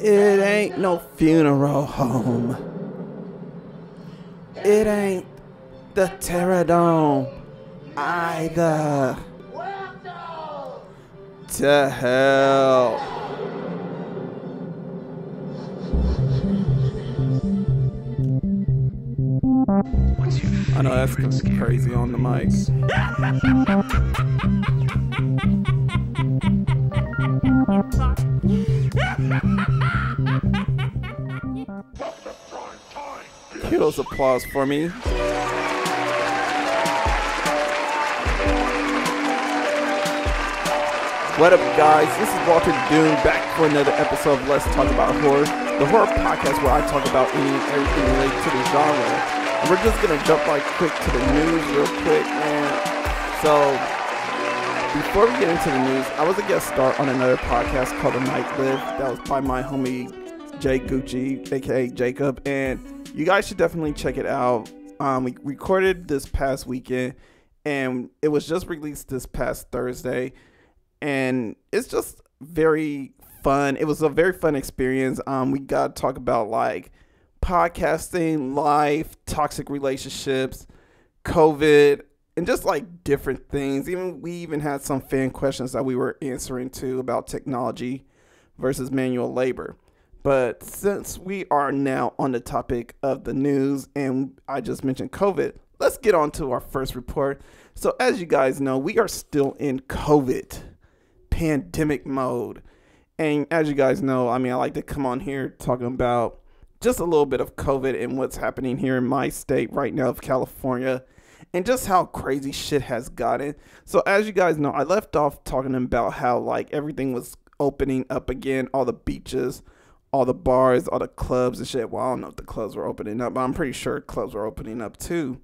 It ain't no funeral home. It ain't the Terradome either. To hell. I know that's crazy on the mic. Cue those applause for me. What up, guys? This is Walterdoom back for another episode of Let's Talk About Horror, the horror podcast where I talk about any and everything related to the genre. And we're just gonna jump right quick to the news real quick, man. So before we get into the news, I was a guest star on another podcast called The Night Live. That was by my homie Jay Gucci, aka Jacob, and you guys should definitely check it out. We recorded this past weekend, and it was just released this past Thursday. And it's just very fun. It was a very fun experience. We got to talk about like podcasting, life, toxic relationships, COVID, and just like different things. We even had some fan questions that we were answering to about technology versus manual labor. But since we are now on the topic of the news and I just mentioned COVID, let's get on to our first report. So as you guys know, we are still in COVID pandemic mode. And as you guys know, I like to come on here talking about just a little bit of COVID and what's happening here in my state right now of California and just how crazy shit has gotten. So as you guys know, I left off talking about how like everything was opening up again, all the beaches, all the bars, all the clubs and shit. Well, I don't know if the clubs were opening up, but I'm pretty sure clubs were opening up too.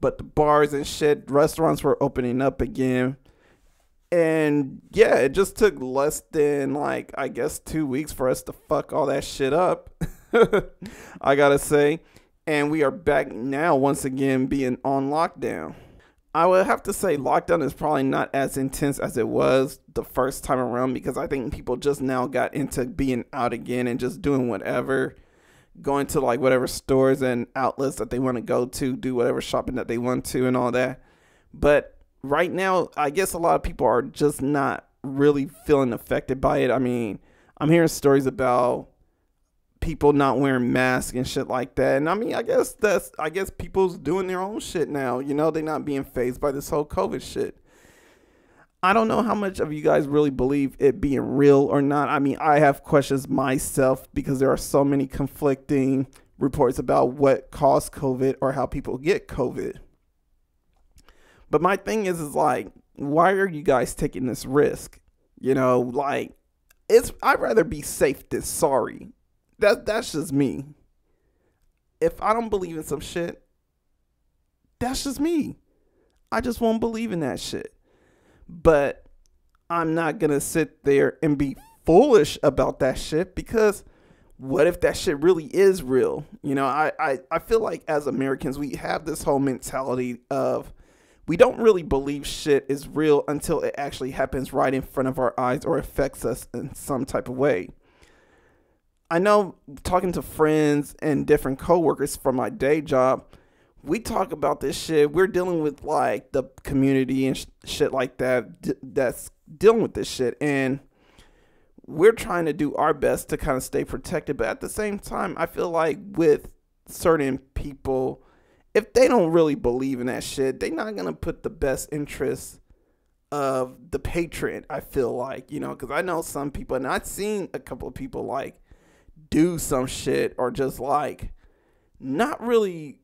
But the bars and shit, restaurants were opening up again. And yeah, it just took less than like, I guess 2 weeks for us to fuck all that shit up. I gotta say. And we are back now once again being on lockdown. I would have to say lockdown is probably not as intense as it was the first time around because I think people just now got into being out again and just doing whatever. Going to like whatever stores and outlets that they want to go to, do whatever shopping that they want to and all that. But right now, I guess a lot of people are just not really feeling affected by it. I'm hearing stories about people not wearing masks and shit like that. And I guess people's doing their own shit now. You know, they're not being fazed by this whole COVID shit. I don't know how much of you guys really believe it being real or not. I have questions myself because there are so many conflicting reports about what caused COVID or how people get COVID. But my thing is like, why are you guys taking this risk? You know, like, I'd rather be safe than sorry. That's just me. If I don't believe in some shit, that's just me. I just won't believe in that shit. But I'm not going to sit there and be foolish about that shit because what if that shit really is real? You know, I feel like as Americans, we have this whole mentality of we don't really believe shit is real until it actually happens right in front of our eyes or affects us in some type of way. I know talking to friends and different coworkers from my day job, we talk about this shit. We're dealing with like the community and shit like that that's dealing with this shit. And we're trying to do our best to kind of stay protected. But at the same time, I feel like with certain people, if they don't really believe in that shit, they're not going to put the best interests of the patron, I feel like, you know, because I know some people, and I've seen a couple of people like do some shit or just like not really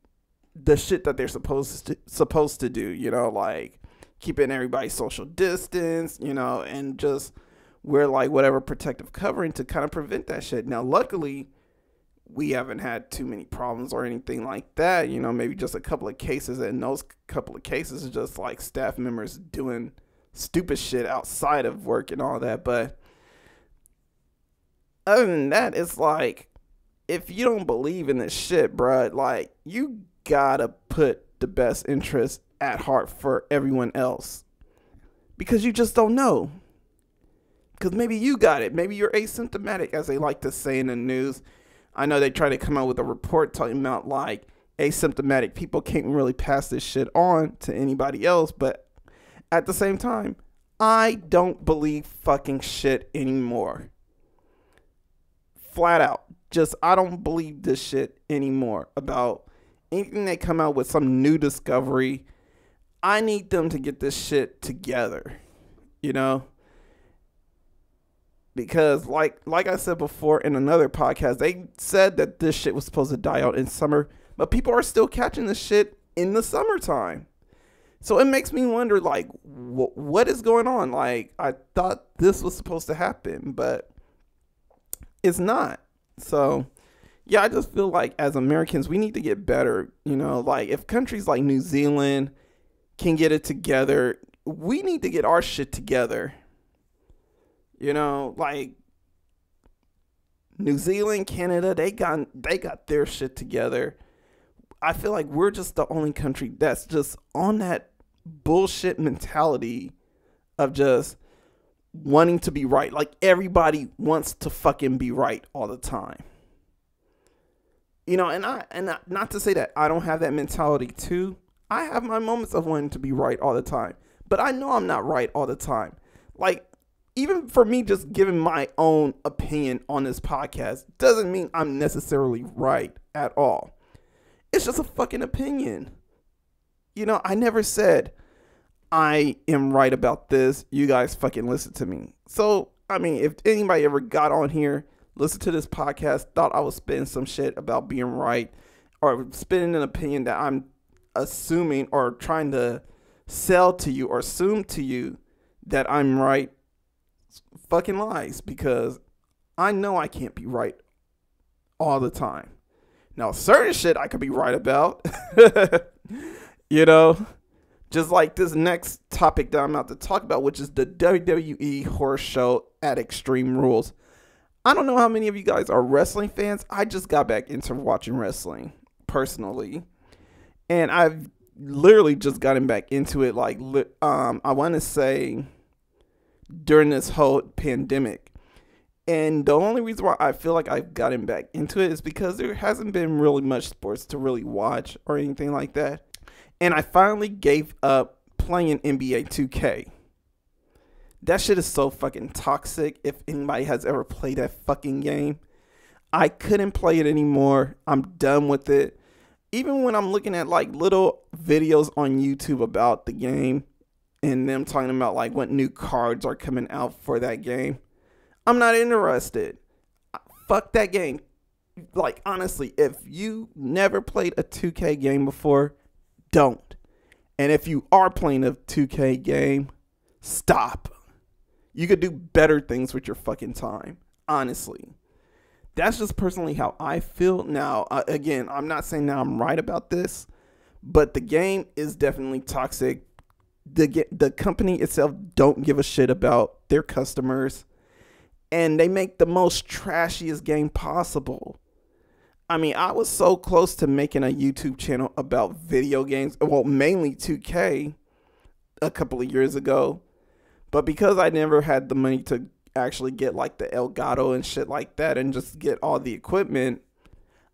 the shit that they're supposed to do, you know, like keeping everybody social distance, you know, and just wear like whatever protective covering to kind of prevent that shit. Now, luckily, we haven't had too many problems or anything like that, you know, maybe just a couple of cases. And those couple of cases are just like staff members doing stupid shit outside of work and all that. But other than that, it's like, if you don't believe in this shit, bruh, like, you gotta put the best interest at heart for everyone else. Because you just don't know. Because maybe you got it. Maybe you're asymptomatic, as they like to say in the news. I know they try to come out with a report talking about like asymptomatic people can't really pass this shit on to anybody else. But at the same time, I don't believe fucking shit anymore. Flat out. Just, I don't believe this shit anymore about anything they come out with some new discovery. I need them to get this shit together, you know? Because like I said before in another podcast, they said that this shit was supposed to die out in summer, but people are still catching this shit in the summertime. So it makes me wonder, like, what is going on? Like, I thought this was supposed to happen, but it's not. So, yeah, I just feel like as Americans, we need to get better. You know, like if countries like New Zealand can get it together, we need to get our shit together. You know, like New Zealand, Canada, they got their shit together. I feel like we're just the only country that's just on that bullshit mentality of just wanting to be right. Like everybody wants to fucking be right all the time. You know, and not to say that I don't have that mentality too. I have my moments of wanting to be right all the time, but I know I'm not right all the time. Like, even for me just giving my own opinion on this podcast doesn't mean I'm necessarily right at all. It's just a fucking opinion. You know, I never said I am right about this. You guys fucking listen to me. So, I mean, if anybody ever got on here, listened to this podcast, thought I was spitting some shit about being right, or spitting an opinion that I'm assuming or trying to sell to you or assume to you that I'm right, fucking lies, because I know I can't be right all the time. Now, certain shit I could be right about, you know, just like this next topic that I'm about to talk about, which is the WWE horror show at Extreme Rules. I don't know how many of you guys are wrestling fans. I just got back into watching wrestling personally, and I've literally just gotten back into it. Like, I want to say during this whole pandemic. And the only reason why I feel like I've gotten back into it is because there hasn't been really much sports to really watch or anything like that. And I finally gave up playing NBA 2K. That shit is so fucking toxic. If anybody has ever played that fucking game, I couldn't play it anymore. I'm done with it. Even when I'm looking at like little videos on YouTube about the game and them talking about like what new cards are coming out for that game, I'm not interested. Fuck that game. Like, honestly, if you never played a 2K game before, don't. And if you are playing a 2K game, stop. You could do better things with your fucking time. Honestly. That's just personally how I feel. Now, again, I'm not saying that I'm right about this, but the game is definitely toxic. The company itself don't give a shit about their customers. And they make the most trashiest game possible. I mean, I was so close to making a YouTube channel about video games. Well, mainly 2K a couple of years ago. But because I never had the money to actually get like the Elgato and shit like that and just get all the equipment,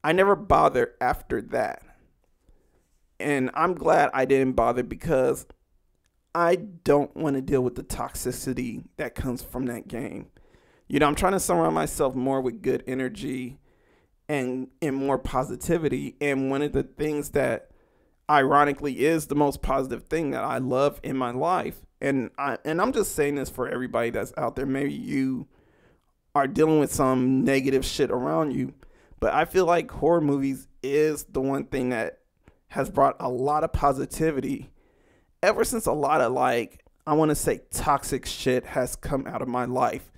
I never bothered after that. And I'm glad I didn't bother because I don't want to deal with the toxicity that comes from that game. You know, I'm trying to surround myself more with good energy and more positivity. And one of the things that ironically is the most positive thing that I love in my life, and I'm just saying this for everybody that's out there. Maybe you are dealing with some negative shit around you, but I feel like horror movies is the one thing that has brought a lot of positivity ever since a lot of, like, I want to say toxic shit has come out of my life.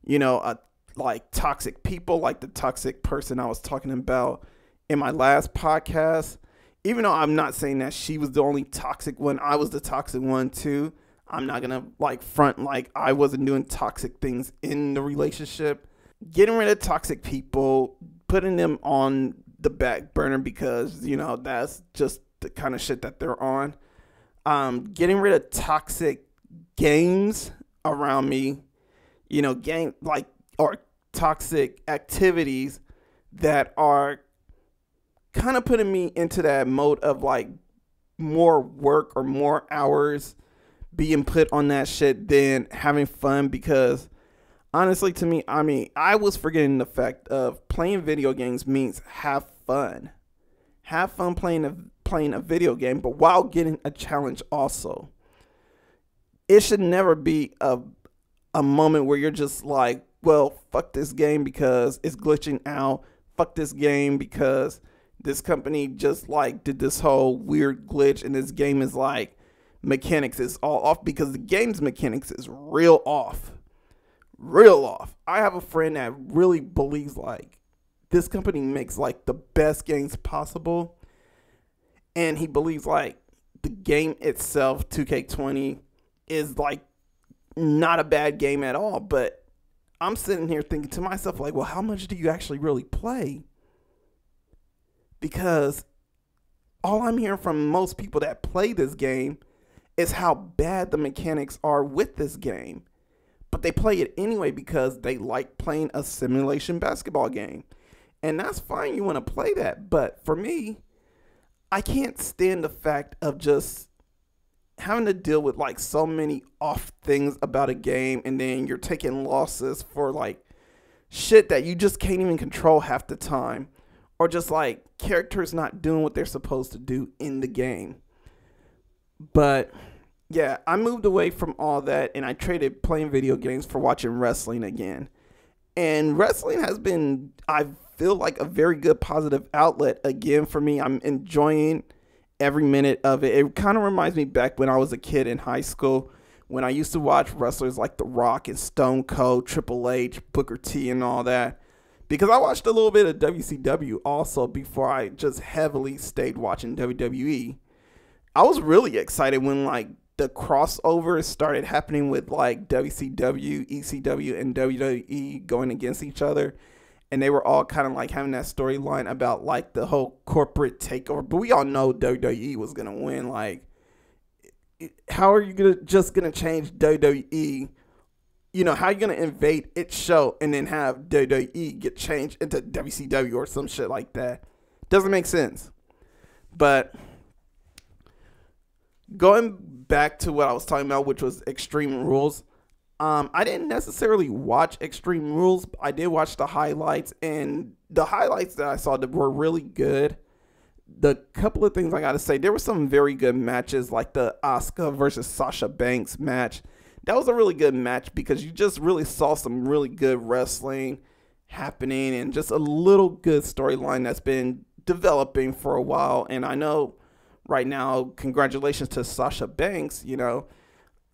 You know, like toxic people, like the toxic person I was talking about in my last podcast. Even though I'm not saying that she was the only toxic one, I was the toxic one too. I'm not going to like front like I wasn't doing toxic things in the relationship. Getting rid of toxic people, putting them on the back burner because, you know, that's just the kind of shit that they're on. Getting rid of toxic games around me. game like or toxic activities that are kind of putting me into that mode of like more work or more hours being put on that shit than having fun. Because honestly, to me, I was forgetting the fact of playing video games means have fun. Have fun playing a video game, but while getting a challenge also. It should never be a moment where you're just like, well, fuck this game because it's glitching out. Fuck this game because this company just like did this whole weird glitch and this game is like mechanics is all off, because the game's mechanics is real off. Real off. I have a friend that really believes like this company makes like the best games possible. And he believes like the game itself, 2K20, is like not a bad game at all. But I'm sitting here thinking to myself like, well, how much do you actually really play? Because all I'm hearing from most people that play this game is how bad the mechanics are with this game. But they play it anyway because they like playing a simulation basketball game. And that's fine, you want to play that. But for me, I can't stand the fact of just having to deal with like so many off things about a game, and then you're taking losses for like shit that you just can't even control half the time. Or just like characters not doing what they're supposed to do in the game. But yeah, I moved away from all that and I traded playing video games for watching wrestling again. And wrestling has been, I feel like, a very good positive outlet again for me. I'm enjoying every minute of it. It kind of reminds me back when I was a kid in high school, when I used to watch wrestlers like The Rock and Stone Cold, Triple H, Booker T and all that. Because I watched a little bit of WCW also before I just heavily stayed watching WWE. I was really excited when like the crossovers started happening with like WCW, ECW, and WWE going against each other. And they were all kind of like having that storyline about like the whole corporate takeover. But we all know WWE was going to win. Like, how are you just going to change WWE? You know, how are you going to invade its show and then have WWE get changed into WCW or some shit like that? Doesn't make sense. But going back to what I was talking about, which was Extreme Rules, I didn't necessarily watch Extreme Rules. I did watch the highlights, and the highlights that I saw that were really good. The couple of things I got to say, there were some very good matches, like the Asuka versus Sasha Banks match. That was a really good match because you just really saw some really good wrestling happening and just a little good storyline that's been developing for a while. And I know right now, congratulations to Sasha Banks, you know.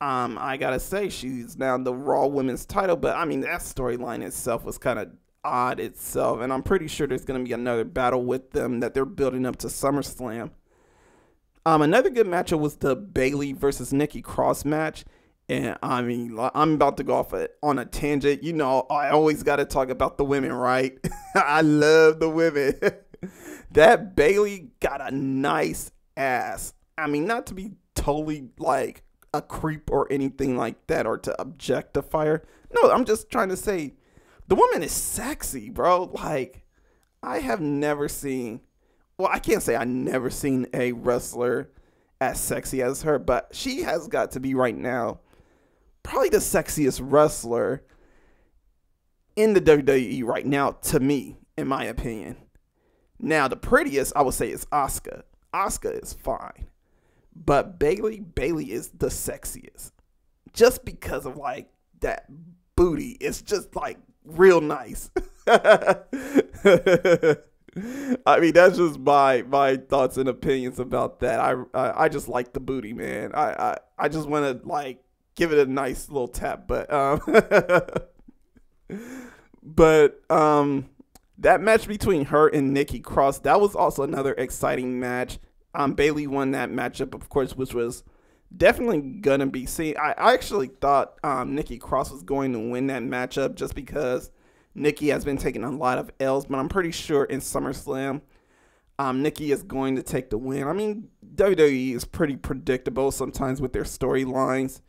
I gotta say, she's now the Raw Women's title, but I mean, that storyline itself was kind of odd itself, and I'm pretty sure there's gonna be another battle with them that they're building up to SummerSlam. Another good matchup was the Bayley versus Nikki Cross match, and I mean, I'm about to go off on a tangent. You know, I always gotta talk about the women, right? I love the women. That Bayley got a nice ass. I mean, not to be totally like a creep or anything like that, or to objectify her. No, I'm just trying to say the woman is sexy, bro. Like, I have never seen, well, I can't say I never seen a wrestler as sexy as her, but she has got to be right now probably the sexiest wrestler in the WWE right now, to me, in my opinion. Now, the prettiest I would say is Asuka. Asuka is fine. But Bayley is the sexiest. Just because of like that booty. It's just like real nice. I mean, that's just my thoughts and opinions about that. I just like the booty, man. I just want to like give it a nice little tap, but that match between her and Nikki Cross, that was also another exciting match. Bayley won that matchup, of course, which was definitely gonna be seen. I actually thought Nikki Cross was going to win that matchup just because Nikki has been taking a lot of L's, but I'm pretty sure in SummerSlam, Nikki is going to take the win. I mean, WWE is pretty predictable sometimes with their storylines.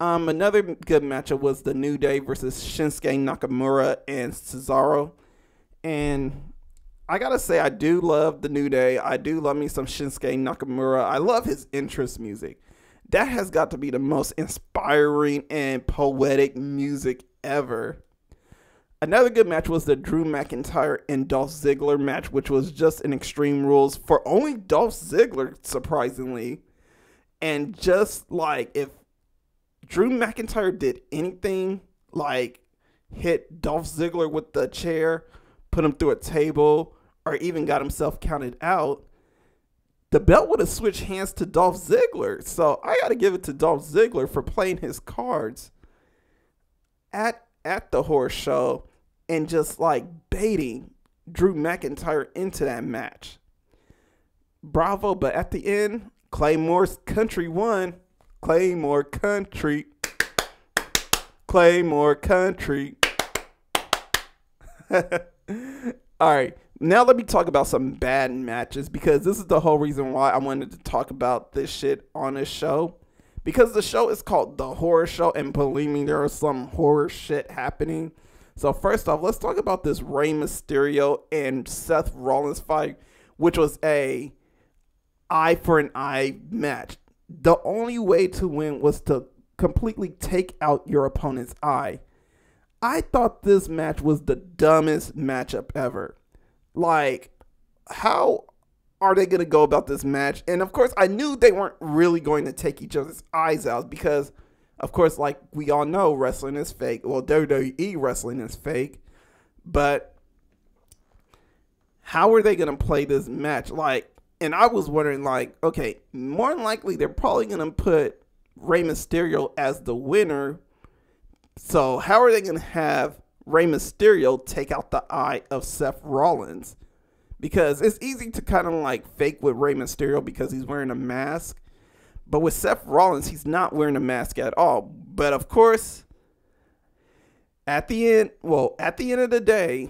Another good matchup was the New Day versus Shinsuke Nakamura and Cesaro. And I gotta say, I do love the New Day. I do love me some Shinsuke Nakamura. I love his entrance music. That has got to be the most inspiring and poetic music ever. Another good match was the Drew McIntyre and Dolph Ziggler match, which was just an Extreme Rules for only Dolph Ziggler, surprisingly. And just like if Drew McIntyre did anything like hit Dolph Ziggler with the chair, put him through a table, or even got himself counted out, the belt would have switched hands to Dolph Ziggler. So I got to give it to Dolph Ziggler for playing his cards at the horror show and just like baiting Drew McIntyre into that match. Bravo, but at the end, Claymore's country won. Claymore country. Claymore country. Alright, now let me talk about some bad matches, because this is the whole reason why I wanted to talk about this shit on this show. Because the show is called The Horror Show, and believe me, there is some horror shit happening. So first off, let's talk about this Rey Mysterio and Seth Rollins fight, which was a eye for an eye match. The only way to win was to completely take out your opponent's eye. I thought this match was the dumbest matchup ever. Like, how are they going to go about this match? And of course, I knew they weren't really going to take each other's eyes out because, of course, like we all know, wrestling is fake. Well, WWE wrestling is fake. But how are they going to play this match? Like, and I was wondering, like, okay, more than likely they're probably going to put Rey Mysterio as the winner. So how are they going to have Rey Mysterio take out the eye of Seth Rollins? Because it's easy to kind of like fake with Rey Mysterio because he's wearing a mask. But with Seth Rollins, he's not wearing a mask at all. But of course, at the end of the day,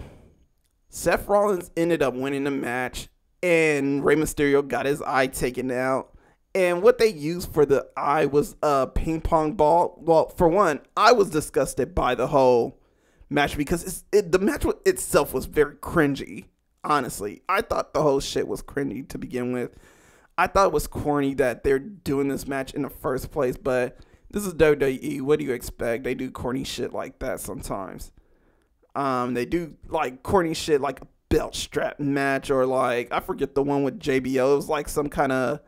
Seth Rollins ended up winning the match. And Rey Mysterio got his eye taken out. And what they used for the eye was a ping pong ball. Well, for one, I was disgusted by the whole match because the match itself was very cringy. Honestly, I thought the whole shit was cringy to begin with. I thought it was corny that they're doing this match in the first place. But this is WWE. What do you expect? They do corny shit like that sometimes. They do like corny shit like a belt strap match, or like I forget the one with JBL. It was like some kind of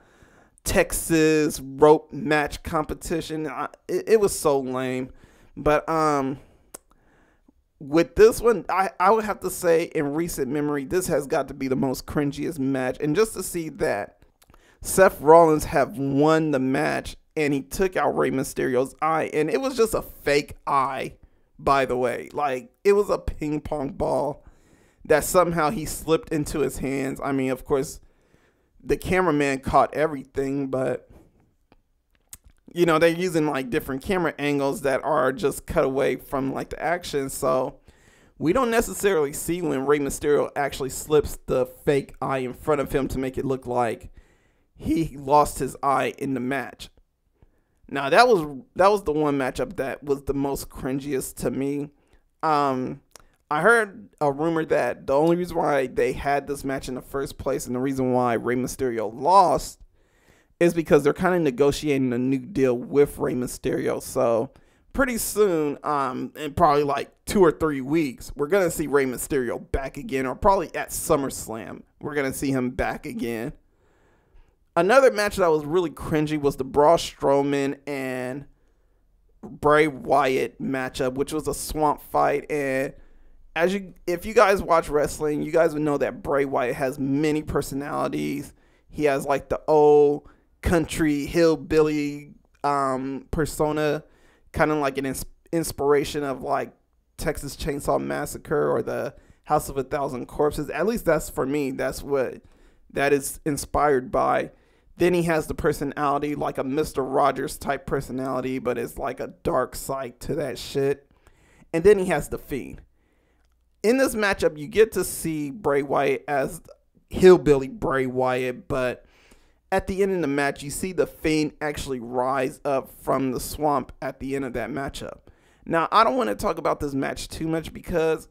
Texas rope match competition. It was so lame. But with this one, I would have to say in recent memory, this has got to be the most cringiest match. And just to see that Seth Rollins have won the match and he took out Rey Mysterio's eye, and it was just a fake eye, by the way. Like, it was a ping pong ball that somehow he slipped into his hands. I mean, of course, the cameraman caught everything, but, you know, they're using, like, different camera angles that are just cut away from, like, the action. So we don't necessarily see when Rey Mysterio actually slips the fake eye in front of him to make it look like he lost his eye in the match. Now, that was the one matchup that was the most cringiest to me. I heard a rumor that the only reason why they had this match in the first place and the reason why Rey Mysterio lost is because they're kind of negotiating a new deal with Rey Mysterio. So pretty soon, in probably like 2 or 3 weeks, we're going to see Rey Mysterio back again, or probably at SummerSlam, we're going to see him back again. Another match that was really cringy was the Braun Strowman and Bray Wyatt matchup, which was a swamp fight. And if you guys watch wrestling, you guys would know that Bray Wyatt has many personalities. He has like the old country hillbilly persona, kind of like an inspiration of like Texas Chainsaw Massacre or the House of a Thousand Corpses. At least that's for me. That's what that is inspired by. Then he has the personality like a Mr. Rogers type personality, but it's like a dark side to that shit. And then he has the Fiend. In this matchup, you get to see Bray Wyatt as hillbilly Bray Wyatt, but at the end of the match, you see the Fiend actually rise up from the swamp at the end of that matchup. Now, I don't want to talk about this match too much because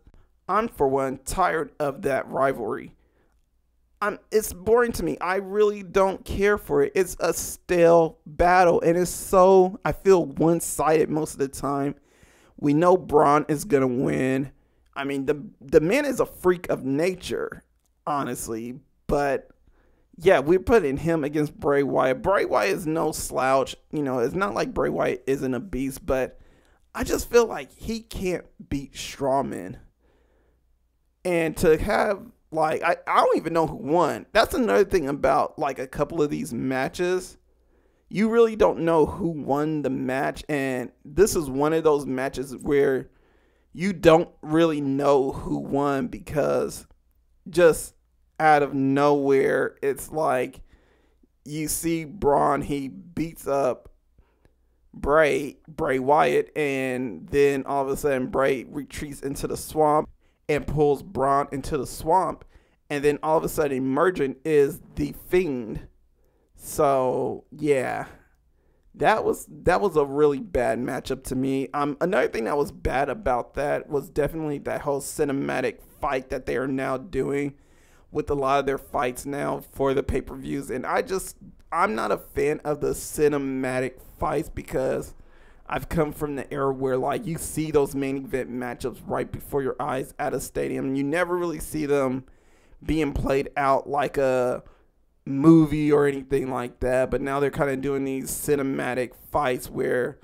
I'm, for one, tired of that rivalry. It's boring to me. I really don't care for it. It's a stale battle, and I feel one-sided most of the time. We know Braun is going to win. I mean, the man is a freak of nature, honestly, but yeah, we're putting him against Bray Wyatt. Bray Wyatt is no slouch. It's not like Bray Wyatt isn't a beast, but I just feel like he can't beat Strowman. And to have, I don't even know who won. That's another thing about, a couple of these matches. You really don't know who won the match. And this is one of those matches where you don't really know who won because just out of nowhere, it's like you see Braun, he beats up Bray Wyatt, and then all of a sudden Bray retreats into the swamp and pulls Braun into the swamp, and then all of a sudden emerging is the Fiend. So yeah, that was a really bad matchup to me. Another thing that was bad about that was definitely that whole cinematic fight that they are now doing with a lot of their fights now for the pay-per-views, and I'm not a fan of the cinematic fights because I've come from the era where you see those main event matchups right before your eyes at a stadium, and you never really see them being played out like a movie or anything like that. But now they're kind of doing these cinematic fights where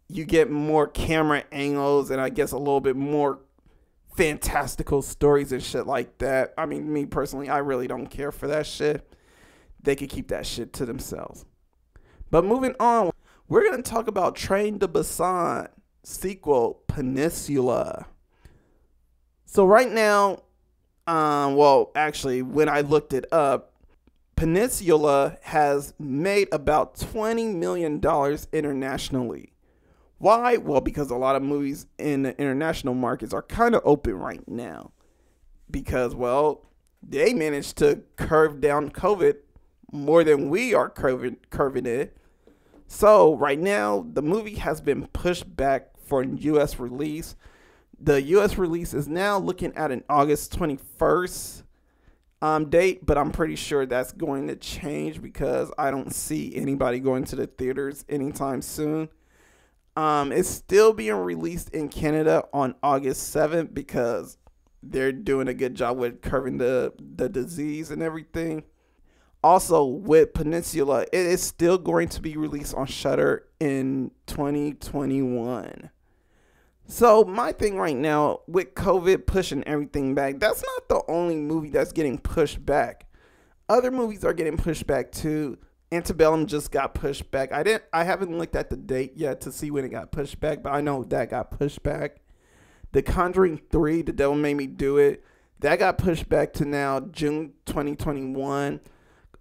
you get more camera angles and I guess a little bit more fantastical stories and shit like that. I mean, me personally, I really don't care for that shit. They could keep that shit to themselves. But moving on, we're going to talk about Train to Busan sequel, Peninsula. So right now, actually, when I looked it up, Peninsula has made about $20 million internationally. Why? Well, because a lot of movies in the international markets are kind of open right now. Because, they managed to curve down COVID more than we are curving it. So, right now, the movie has been pushed back for U.S. release. The U.S. release is now looking at an August 21st date, but I'm pretty sure that's going to change because I don't see anybody going to the theaters anytime soon. It's still being released in Canada on August 7th because they're doing a good job with curbing the disease and everything. Also, with Peninsula, it is still going to be released on Shudder in 2021. So, my thing right now, with COVID pushing everything back, that's not the only movie that's getting pushed back. Other movies are getting pushed back too. Antebellum just got pushed back. I haven't looked at the date yet to see when it got pushed back, but I know that got pushed back. The Conjuring 3, The Devil Made Me Do It, that got pushed back to now June 2021.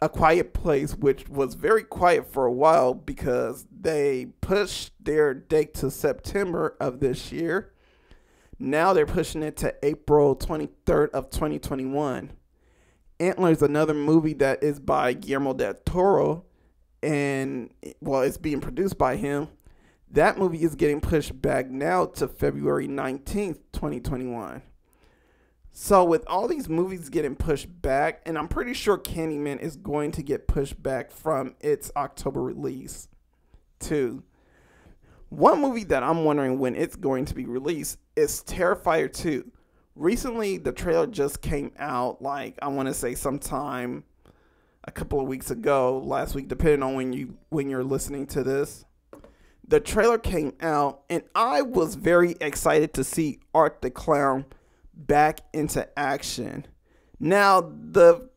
A Quiet Place, which was very quiet for a while because they pushed their date to September of this year. Now they're pushing it to April 23rd of 2021. Antler is another movie that is by Guillermo del Toro, and it's being produced by him. That movie is getting pushed back now to February 19th, 2021. So with all these movies getting pushed back, and I'm pretty sure Candyman is going to get pushed back from its October release too. One movie that I'm wondering when it's going to be released is Terrifier 2. Recently, the trailer just came out, I want to say sometime a couple of weeks ago, last week, depending on when you're listening to this. The trailer came out, and I was very excited to see Art the Clown back into action. Now, the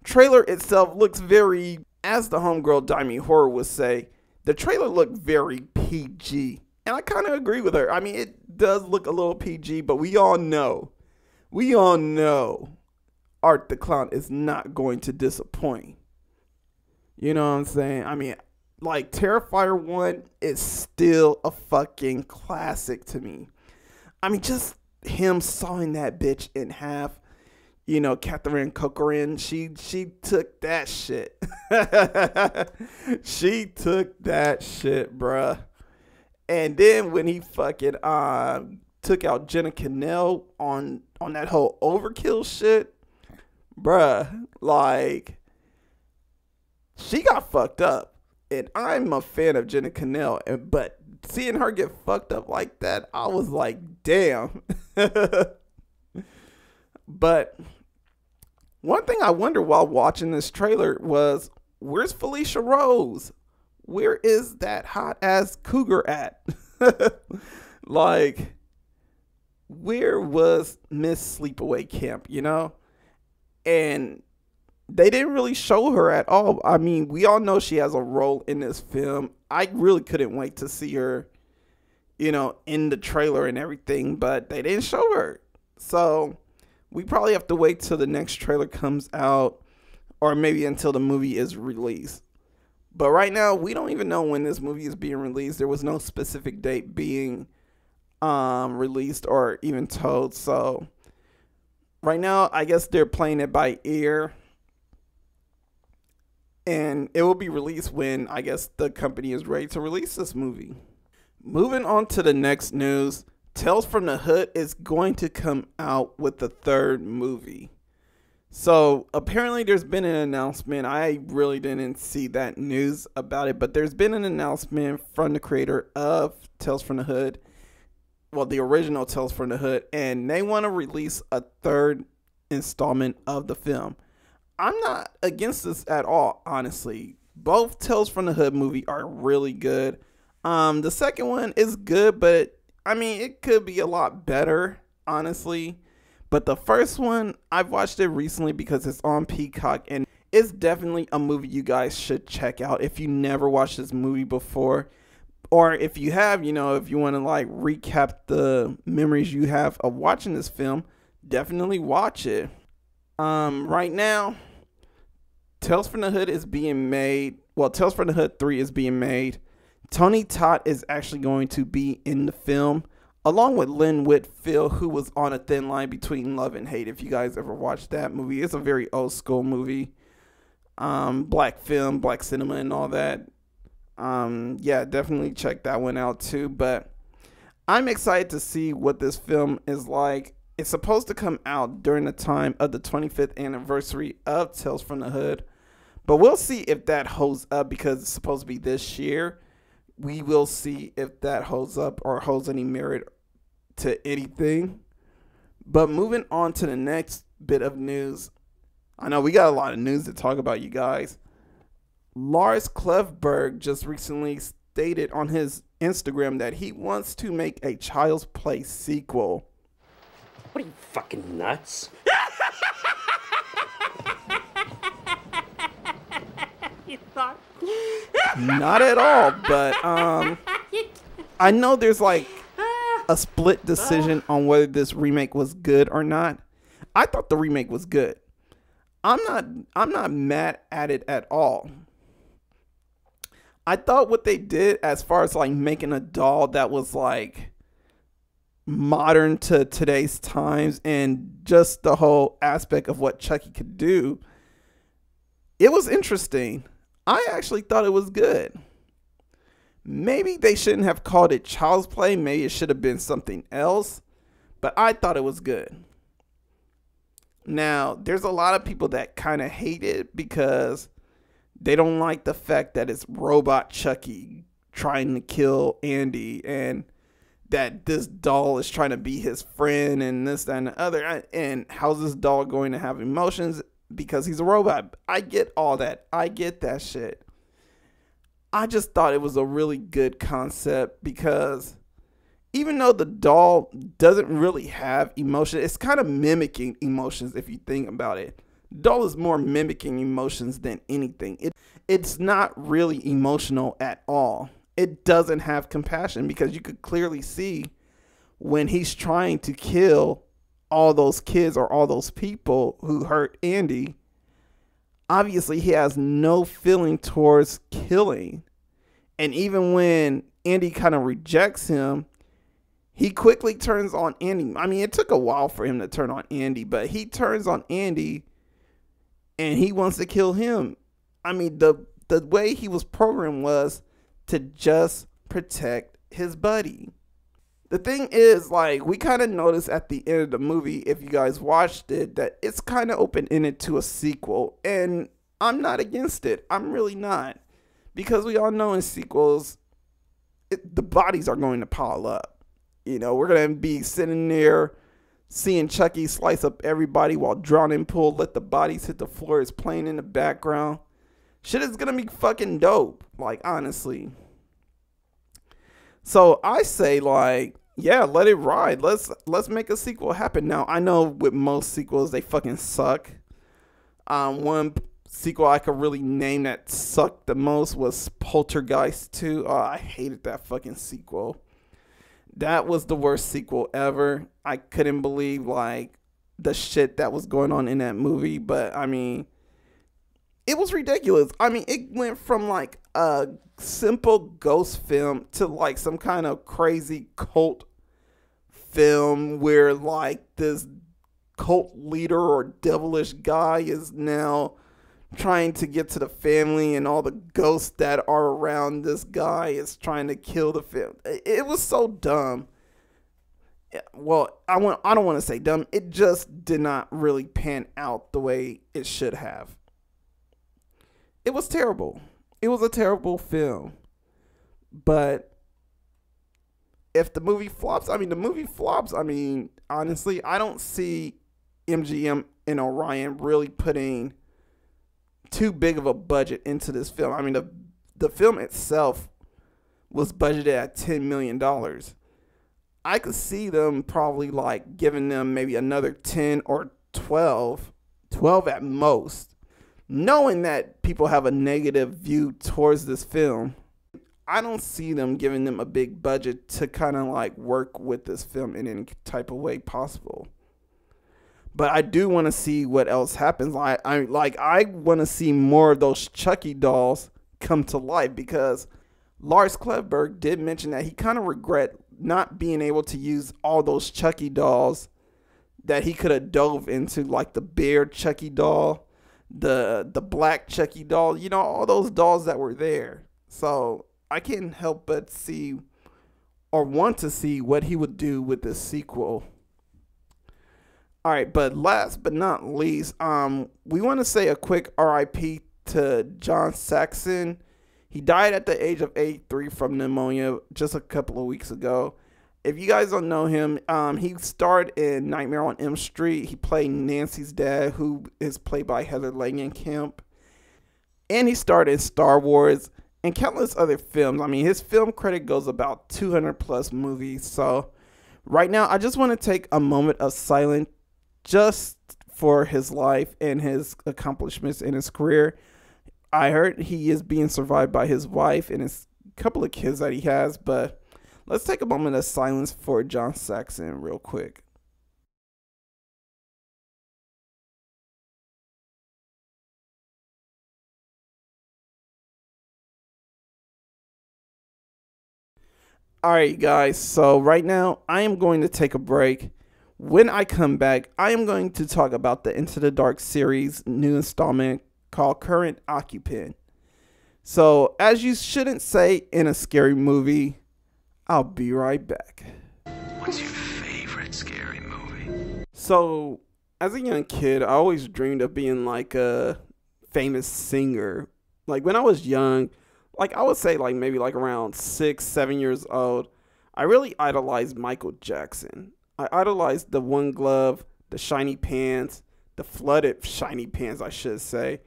trailer itself looks very, as the homegirl Daimi Horror would say, the trailer looked very PG. And I kind of agree with her. I mean, it does look a little PG, but we all know Art the Clown is not going to disappoint. You know what I'm saying? I mean, Terrifier 1 is still a fucking classic to me. I mean, just him sawing that bitch in half. Catherine Corcoran, she took that shit. She took that shit, bruh. And then when he fucking took out Jenna Cannell on that whole overkill shit, bruh, like, she got fucked up. And I'm a fan of Jenna Cannell, but seeing her get fucked up like that, I was like, damn. But one thing I wonder while watching this trailer was, where's Felicia Rose? Where is that hot ass cougar at? Like, where was Miss Sleepaway Camp, And they didn't really show her at all. I mean, we all know she has a role in this film. I really couldn't wait to see her, in the trailer and everything, but they didn't show her. So we probably have to wait till the next trailer comes out, or maybe until the movie is released. But right now, we don't even know when this movie is being released. There was no specific date being released or even told. So right now, I guess they're playing it by ear. And it will be released when, I guess, the company is ready to release this movie. Moving on to the next news. Tales from the Hood is going to come out with the third movie. So apparently there's been an announcement. I really didn't see that news about it, but there's been an announcement from the creator of Tales from the Hood. Well, the original Tales from the Hood, and they want to release a third installment of the film. I'm not against this at all, honestly. Both Tales from the Hood movie are really good. The second one is good, but I mean, it could be a lot better, honestly. But the first one, I've watched it recently because it's on Peacock, and it's definitely a movie you guys should check out if you never watched this movie before. Or if you have, if you want to like recap the memories you have of watching this film, definitely watch it. Right now, Tales from the Hood is being made. Well, Tales from the Hood 3 is being made. Tony Todd is actually going to be in the film, along with Lynn Whitfield, who was on A Thin Line Between Love and Hate. If you guys ever watched that movie, it's a very old school movie. Black film, black cinema, and all that. Yeah, definitely check that one out too. But I'm excited to see what this film is like. It's supposed to come out during the time of the 25th anniversary of Tales from the Hood. But we'll see if that holds up because it's supposed to be this year. We will see if that holds up or holds any merit to anything. But moving on to the next bit of news. I know we got a lot of news to talk about, you guys. Lars Klevberg just recently stated on his Instagram that he wants to make a Child's Play sequel. What are you, fucking nuts? You thought? Not at all, but I know there's like a split decision on whether this remake was good or not. I thought the remake was good. I'm not mad at it at all. I thought what they did as far as like making a doll that was like modern to today's times and just the whole aspect of what Chucky could do, it was interesting. I actually thought it was good. Maybe they shouldn't have called it Child's Play. Maybe it should have been something else. But I thought it was good. Now, there's a lot of people that kind of hate it because they don't like the fact that it's robot Chucky trying to kill Andy and that this doll is trying to be his friend and this, that, and the other. And how's this doll going to have emotions because he's a robot? I get all that. I get that shit. I just thought it was a really good concept because even though the doll doesn't really have emotion, it's kind of mimicking emotions if you think about it. The doll is more mimicking emotions than anything. It's not really emotional at all. It doesn't have compassion because you could clearly see when he's trying to kill all those kids or all those people who hurt Andy, obviously he has no feeling towards killing. And even when Andy kind of rejects him, He quickly turns on Andy. I mean, it took a while for him to turn on Andy, but he turns on Andy and he wants to kill him. I mean, the way he was programmed was to just protect his buddy. The thing is, like, we kind of noticed at the end of the movie, if you guys watched it, that it's kind of open-ended to a sequel. And I'm not against it. I'm really not. Because we all know in sequels, the bodies are going to pile up. You know, we're going to be sitting there seeing Chucky slice up everybody while Drowning Pool let the bodies hit the floor is playing in the background. Shit is going to be fucking dope. Like, honestly. So I say, like, yeah, let it ride. Let's make a sequel happen. Now, I know with most sequels, they fucking suck. One sequel I could really name that sucked the most was Poltergeist 2. Oh, I hated that fucking sequel. That was the worst sequel ever. I couldn't believe, like, the shit that was going on in that movie. But, I mean, it was ridiculous. I mean, it went from, like, a simple ghost film to, like, some kind of crazy cult film where, like, this cult leader or devilish guy is now trying to get to the family, and all the ghosts that are around this guy is trying to kill the family. It was so dumb. Well, I don't want to say dumb. It just did not really pan out the way it should have. It was terrible. It was a terrible film. But if the movie flops, I mean, honestly, I don't see MGM and Orion really putting too big of a budget into this film. I mean, the film itself was budgeted at $10 million. I could see them probably, like, giving them maybe another 10 or 12 at most, knowing that people have a negative view towards this film. I don't see them giving them a big budget to kind of, like, work with this film in any type of way possible. But I do want to see what else happens. I want to see more of those Chucky dolls come to life, because Lars Klevberg did mention that he kind of regret not being able to use all those Chucky dolls that he could have dove into, like the bear Chucky doll, the black Chucky doll, you know, all those dolls that were there. So I can't help but see or want to see what he would do with this sequel. All right, but last but not least, we want to say a quick RIP to John Saxon. He died at the age of 83 from pneumonia just a couple of weeks ago. If you guys don't know him, he starred in Nightmare on Elm Street. He played Nancy's dad, who is played by Heather Langenkamp. And he starred in Star Wars and countless other films. I mean, his film credit goes about 200 plus movies. So right now, I just want to take a moment of silence just for his life and his accomplishments in his career. I heard he is being survived by his wife and his couple of kids that he has, but let's take a moment of silence for John Saxon real quick. All right, guys, so right now I am going to take a break. When I come back, I am going to talk about the Into the Dark series new installment called Current Occupant. So, as you shouldn't say in a scary movie, I'll be right back. What's your favorite scary movie? So, as a young kid, I always dreamed of being like a famous singer. Like when I was young, like I would say like maybe like around 6, 7 years old, I really idolized Michael Jackson. I idolized the one glove, the shiny pants, the flooded shiny pants, I should say,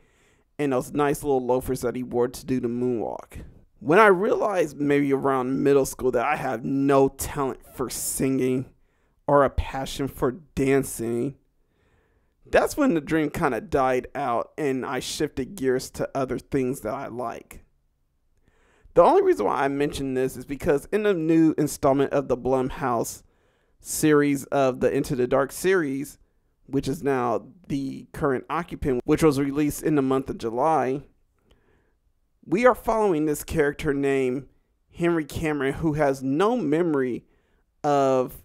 and those nice little loafers that he wore to do the moonwalk. When I realized maybe around middle school that I have no talent for singing or a passion for dancing, that's when the dream kind of died out and I shifted gears to other things that I like. The only reason why I mention this is because in the new installment of the Blumhouse series of the Into the Dark series, which is now the Current Occupant, which was released in the month of July, we are following this character named Henry Cameron, who has no memory of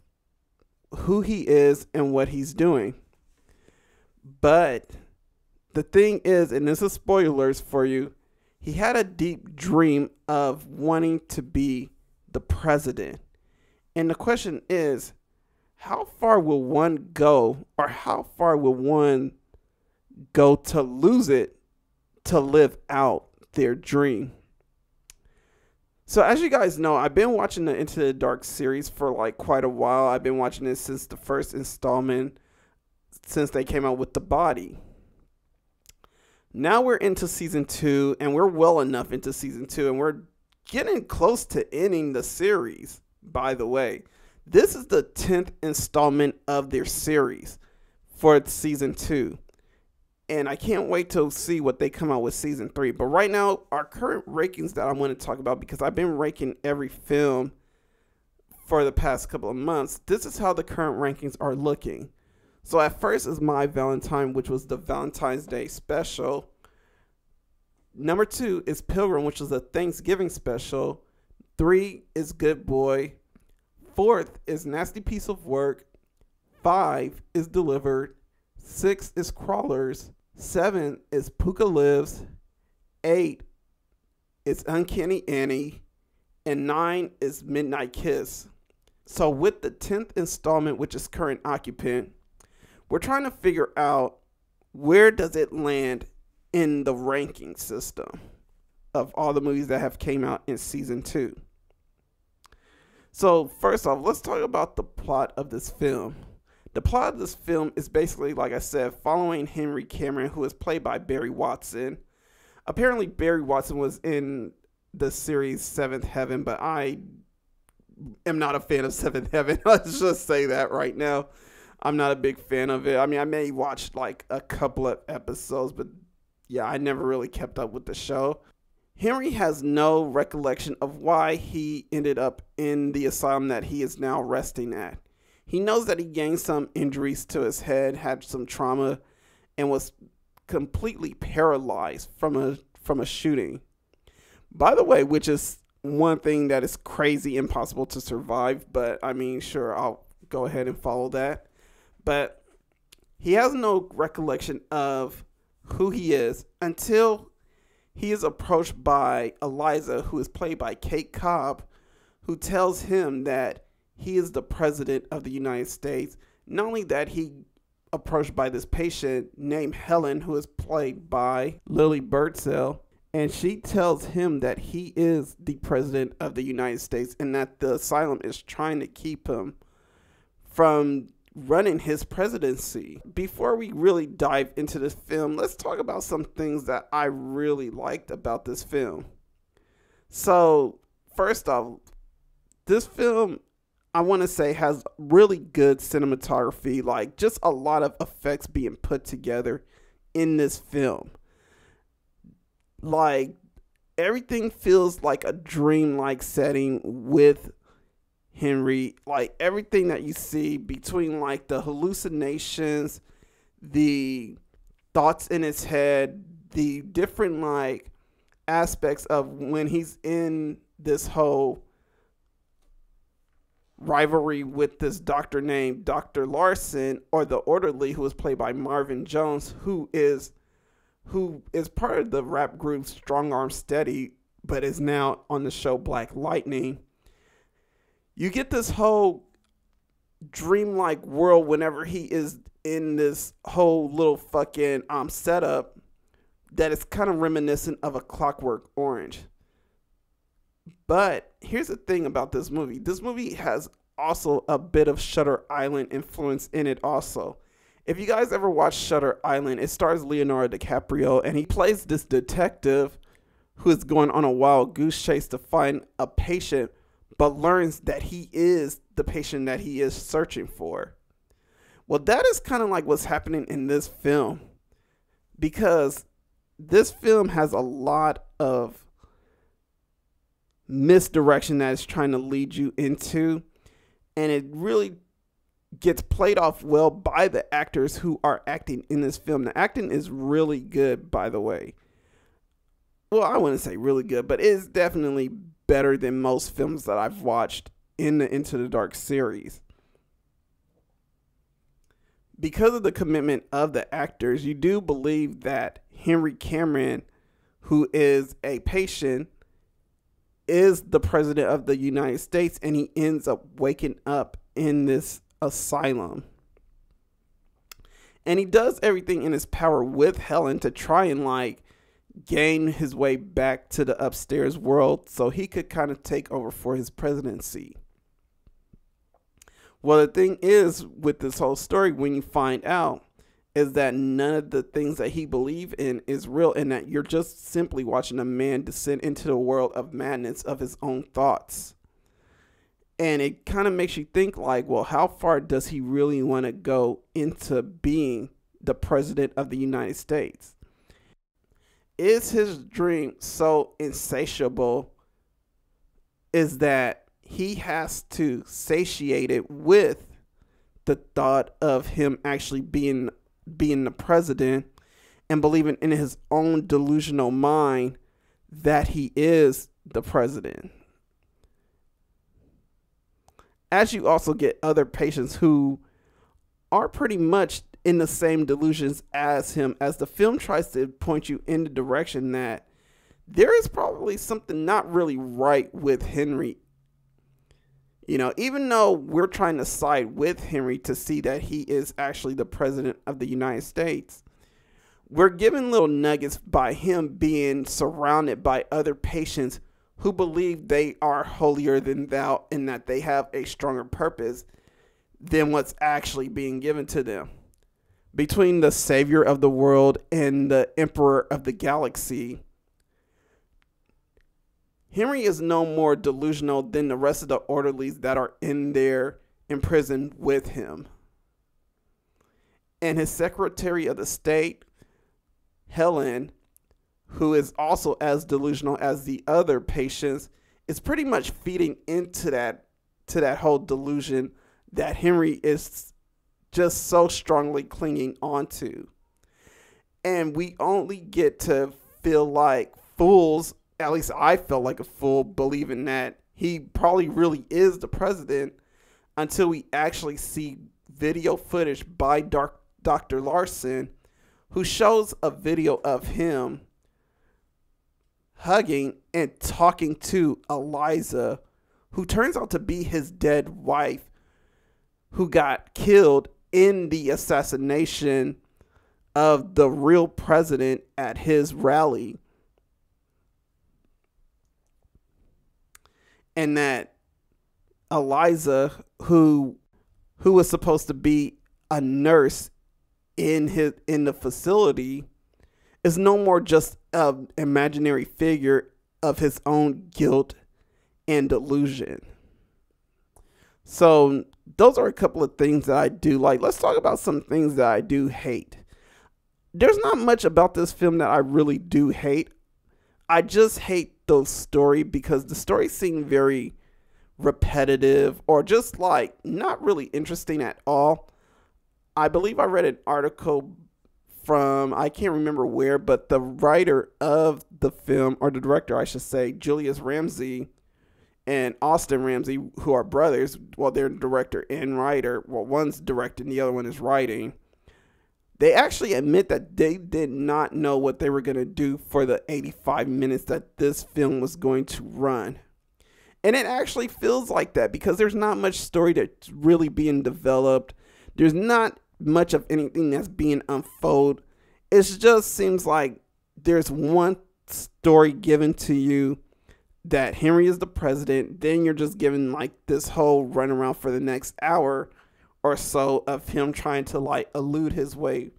who he is and what he's doing. But the thing is, and this is spoilers for you, he had a deep dream of wanting to be the president. And the question is, how far will one go, or how far will one go to lose it to live out their dream? So as you guys know, I've been watching the Into the Dark series for like quite a while. I've been watching it since the first installment, since they came out with The Body. Now we're into season 2, and we're well enough into season 2, and we're getting close to ending the series, by the way. This is the 10th installment of their series for season 2. And I can't wait to see what they come out with season 3. But right now, our current rankings that I want to talk about, because I've been ranking every film for the past couple of months, this is how the current rankings are looking. So at first is My Valentine, which was the Valentine's Day special. Number 2 is Pilgrim, which is a Thanksgiving special. 3 is Good Boy. 4th is Nasty Piece of Work. 5 is Delivered. 6 is Crawlers. 7 is Puka Lives. 8 is Uncanny Annie. And 9 is Midnight Kiss. So with the 10th installment, which is Current Occupant, we're trying to figure out where does it land in the ranking system of all the movies that have came out in season 2. So first off, let's talk about the plot of this film. The plot of this film is basically, like I said, following Henry Cameron, who is played by Barry Watson. Apparently, Barry Watson was in the series Seventh Heaven, but I am not a fan of Seventh Heaven. Let's just say that right now. I'm not a big fan of it. I mean, I may watch like a couple of episodes, but yeah, I never really kept up with the show. Henry has no recollection of why he ended up in the asylum that he is now resting at. He knows that he gained some injuries to his head, had some trauma, and was completely paralyzed from a shooting. By the way, which is one thing that is crazy impossible to survive, but I mean, sure, I'll go ahead and follow that. But he has no recollection of who he is until he is approached by Eliza, who is played by Kate Cobb, who tells him that he is the president of the United States. Not only that, he approached by this patient named Helen, who is played by Lily Birdsell, and she tells him that he is the president of the United States and that the asylum is trying to keep him from running his presidency. Before we really dive into this film, let's talk about some things that I really liked about this film. So, first off, this film, I want to say, has really good cinematography, like just a lot of effects being put together in this film. Like, everything feels like a dreamlike setting with Henry. Like, everything that you see between like the hallucinations, the thoughts in his head, the different like aspects of when he's in this whole rivalry with this doctor named Dr. Larson, or the orderly, who is played by Marvin Jones, who is part of the rap group Strong Arm Steady, but is now on the show Black Lightning. You get this whole dreamlike world whenever he is in this whole little fucking setup that is kind of reminiscent of A Clockwork Orange. But here's the thing about this movie. This movie has also a bit of Shutter Island influence in it also. If you guys ever watched Shutter Island, it stars Leonardo DiCaprio, and he plays this detective who is going on a wild goose chase to find a patient, but learns that he is the patient that he is searching for. Well, that is kind of like what's happening in this film, because this film has a lot of misdirection that it's trying to lead you into, and it really gets played off well by the actors who are acting in this film. The acting is really good, by the way. Well, I wouldn't say really good, but it is definitely better than most films that I've watched in the Into the Dark series. Because of the commitment of the actors, you do believe that Henry Cameron, who is a patient, is the president of the United States, and he ends up waking up in this asylum. And he does everything in his power with Helen to try and like gain his way back to the upstairs world so he could kind of take over for his presidency. Well, the thing is with this whole story, when you find out, is that none of the things that he believed in is real, and that you're just simply watching a man descend into the world of madness of his own thoughts. And it kind of makes you think like, well, how far does he really want to go into being the president of the United States? Is his dream so insatiable is that he has to satiate it with the thought of him actually being the president and believing in his own delusional mind that he is the president. As you also get other patients who are pretty much in the same delusions as him, as the film tries to point you in the direction that there is probably something not really right with Henry. You know, even though we're trying to side with Henry to see that he is actually the president of the United States, we're given little nuggets by him being surrounded by other patients who believe they are holier than thou and that they have a stronger purpose than what's actually being given to them. Between the savior of the world and the emperor of the galaxy, Henry is no more delusional than the rest of the orderlies that are in there imprisoned with him. And his Secretary of the State, Helen, who is also as delusional as the other patients, is pretty much feeding into that whole delusion that Henry is just so strongly clinging onto. And we only get to feel like fools. At least I felt like a fool believing that he probably really is the president until we actually see video footage by Dr. Larson, who shows a video of him hugging and talking to Eliza, who turns out to be his dead wife, who got killed in the assassination of the real president at his rally. And that Eliza, who was supposed to be a nurse in the facility, is no more just an imaginary figure of his own guilt and delusion. So those are a couple of things that I do like. Let's talk about some things that I do hate. There's not much about this film that I really do hate. I just hate the story because the story seemed very repetitive or just like not really interesting at all. I believe I read an article from, I can't remember where, but the writer of the film, or the director I should say, Julius Ramsey and Austin Ramsey, who are brothers. Well, they're director and writer. Well, one's directing, the other one is writing. They actually admit that they did not know what they were going to do for the 85 minutes that this film was going to run. And it actually feels like that because there's not much story that's really being developed. There's not much of anything that's being unfolded. It just seems like there's one story given to you that Henry is the president. Then you're just given like this whole runaround for the next hour or so of him trying to like elude his way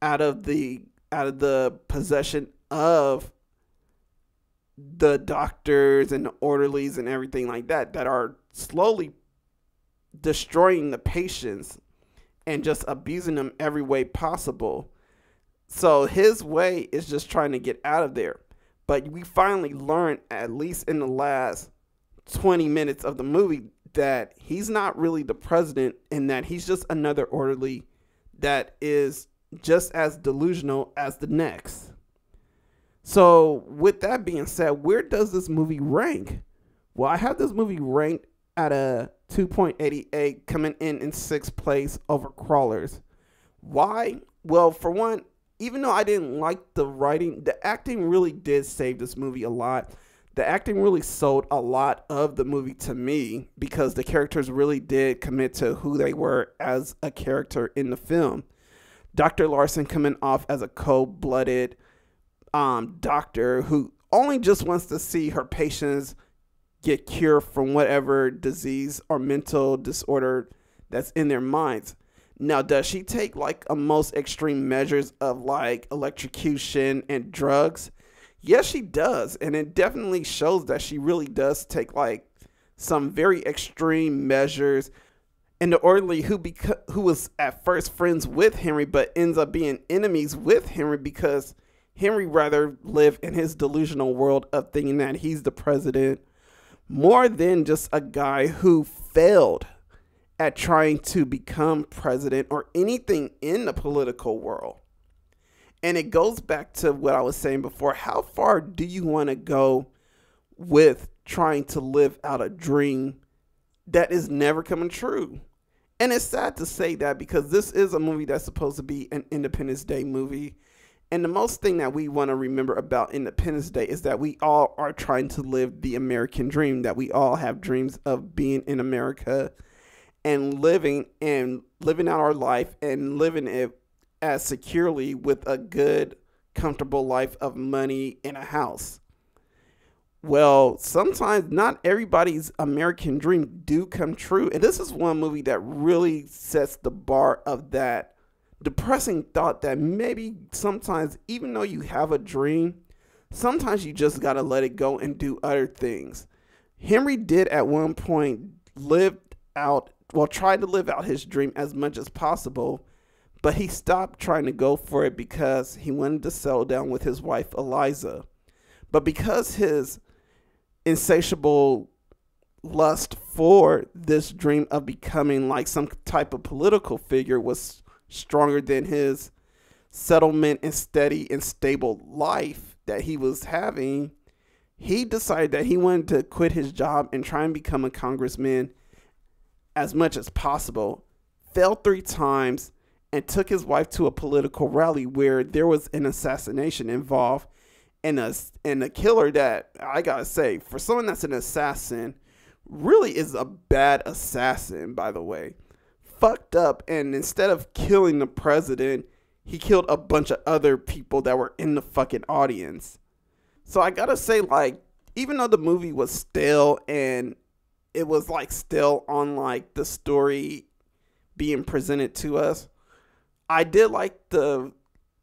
out of the possession of the doctors and the orderlies and everything like that are slowly destroying the patients and just abusing them every way possible. So his way is just trying to get out of there. But we finally learned, at least in the last 20 minutes of the movie, that he's not really the president and that he's just another orderly that is just as delusional as the next. So with that being said, where does this movie rank? Well, I have this movie ranked at a 2.88, coming in sixth place over Crawlers. Why? Well, for one, even though I didn't like the writing, the acting really did save this movie a lot. The acting really sold a lot of the movie to me because the characters really did commit to who they were as a character in the film. Dr. Larson coming off as a cold-blooded doctor who only just wants to see her patients get cured from whatever disease or mental disorder that's in their minds. Now, does she take like a most extreme measures of like electrocution and drugs? Yes, she does. And it definitely shows that she really does take like some very extreme measures. And the orderly who was at first friends with Henry but ends up being enemies with Henry because Henry rather live in his delusional world of thinking that he's the president more than just a guy who failed at trying to become president or anything in the political world. And it goes back to what I was saying before. How far do you want to go with trying to live out a dream that is never coming true? And it's sad to say that because this is a movie that's supposed to be an Independence Day movie. And the most thing that we want to remember about Independence Day is that we all are trying to live the American dream, that we all have dreams of being in America and living out our life and living it as securely with a good, comfortable life of money in a house. Well, sometimes not everybody's American dream do come true. And this is one movie that really sets the bar of that depressing thought that maybe sometimes, even though you have a dream, sometimes you just got to let it go and do other things. Henry did at one point tried to live out his dream as much as possible, but he stopped trying to go for it because he wanted to settle down with his wife, Eliza. But because his insatiable lust for this dream of becoming like some type of political figure was stronger than his settlement and steady and stable life that he was having, he decided that he wanted to quit his job and try and become a congressman as much as possible. Failed 3 times and took his wife to a political rally where there was an assassination involved, and a killer that, I gotta say, for someone that's an assassin, really is a bad assassin, by the way. Fucked up, and instead of killing the president, he killed a bunch of other people that were in the fucking audience. So I gotta say, like, even though the movie was stale and it was like still on like the story being presented to us, I did like the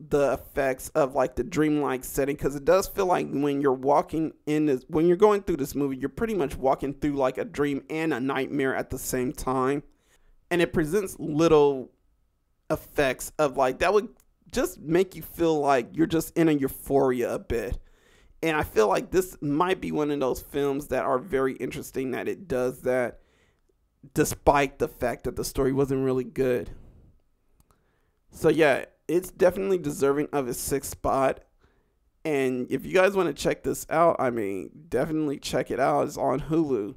effects of like the dreamlike setting, because it does feel like when you're going through this movie, you're pretty much walking through like a dream and a nightmare at the same time. And it presents little effects of like that would just make you feel like you're just in a euphoria a bit. And I feel like this might be one of those films that are very interesting that it does that, despite the fact that the story wasn't really good. So yeah, it's definitely deserving of its 6th spot. And if you guys want to check this out, I mean, definitely check it out. It's on Hulu.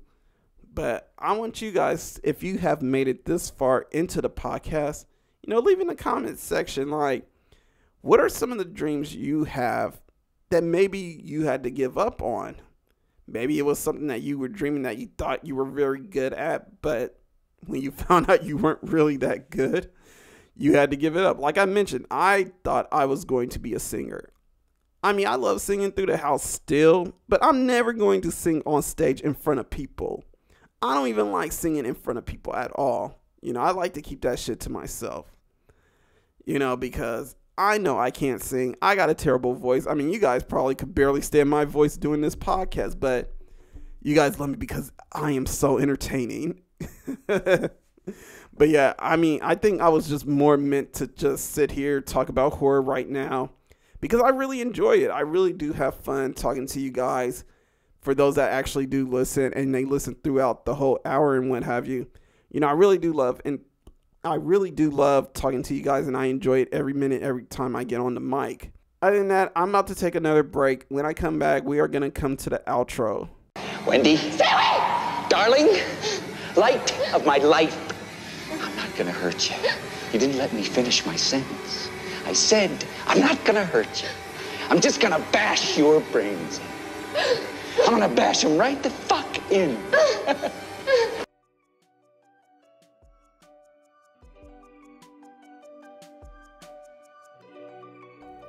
But I want you guys, if you have made it this far into the podcast, leave in the comments section, like, what are some of the dreams you have that maybe you had to give up on? Maybe it was something that you were dreaming that you thought you were very good at, but when you found out you weren't really that good, you had to give it up. Like I mentioned, I thought I was going to be a singer. I mean, I love singing through the house still, but I'm never going to sing on stage in front of people. I don't even like singing in front of people at all. I like to keep that shit to myself. Because I know I can't sing. I got a terrible voice. I mean, you guys probably could barely stand my voice doing this podcast, but you guys love me because I am so entertaining. But yeah, I mean, I think I was just more meant to just sit here, talk about horror right now, because I really enjoy it. I really do have fun talking to you guys. For those that actually do listen and they listen throughout the whole hour and what have you, I really do love talking to you guys, and I enjoy it every minute, every time I get on the mic. Other than that, I'm about to take another break. When I come back, we are going to come to the outro. Wendy, stay away! Darling, light of my life. I'm not gonna hurt you. You didn't let me finish my sentence. I said, I'm not gonna hurt you. I'm just gonna bash your brains in. I'm gonna bash them right the fuck in.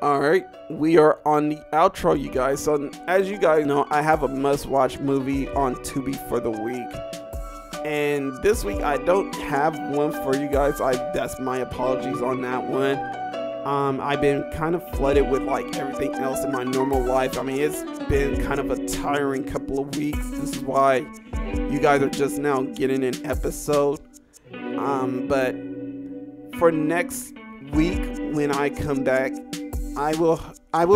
Alright, we are on the outro, you guys. So, as you guys know, I have a must-watch movie on Tubi for the week. And this week, I don't have one for you guys. That's my apologies on that one. I've been kind of flooded with, like, everything else in my normal life. I mean, it's been kind of a tiring couple of weeks. This is why you guys are just now getting an episode. But for next week, when I come back, I will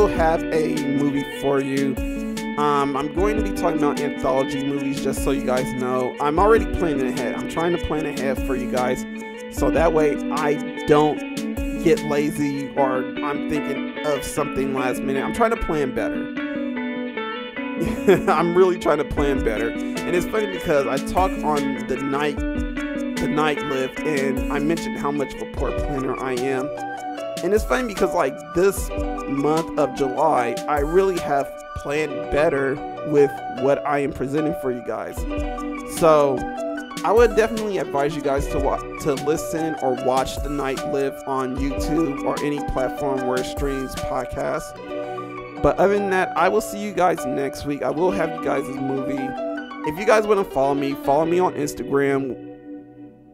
have a movie for you. I'm going to be talking about anthology movies, just so you guys know. I'm already planning ahead. I'm trying to plan ahead for you guys, so that way I don't get lazy or I'm thinking of something last minute. I'm trying to plan better. I'm really trying to plan better. And it's funny because I talk on the night lift, and I mentioned how much of a poor planner I am. And it's funny because, like, this month of July, I really have planned better with what I am presenting for you guys. So I would definitely advise you guys to listen or watch The Night Live on YouTube or any platform where it streams podcasts. But other than that, I will see you guys next week. I will have you guys' movie. If you guys want to follow me on Instagram,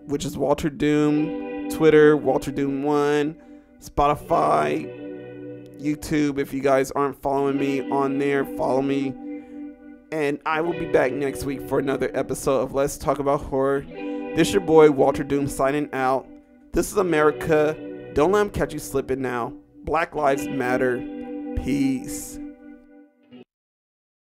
which is Walterdoom, Twitter, Walterdoom1, Spotify, YouTube. If you guys aren't following me on there, follow me. And I will be back next week for another episode of Let's Talk About Horror. This your boy Walterdoom signing out. This is America. Don't let them catch you slipping now. Black Lives Matter. Peace.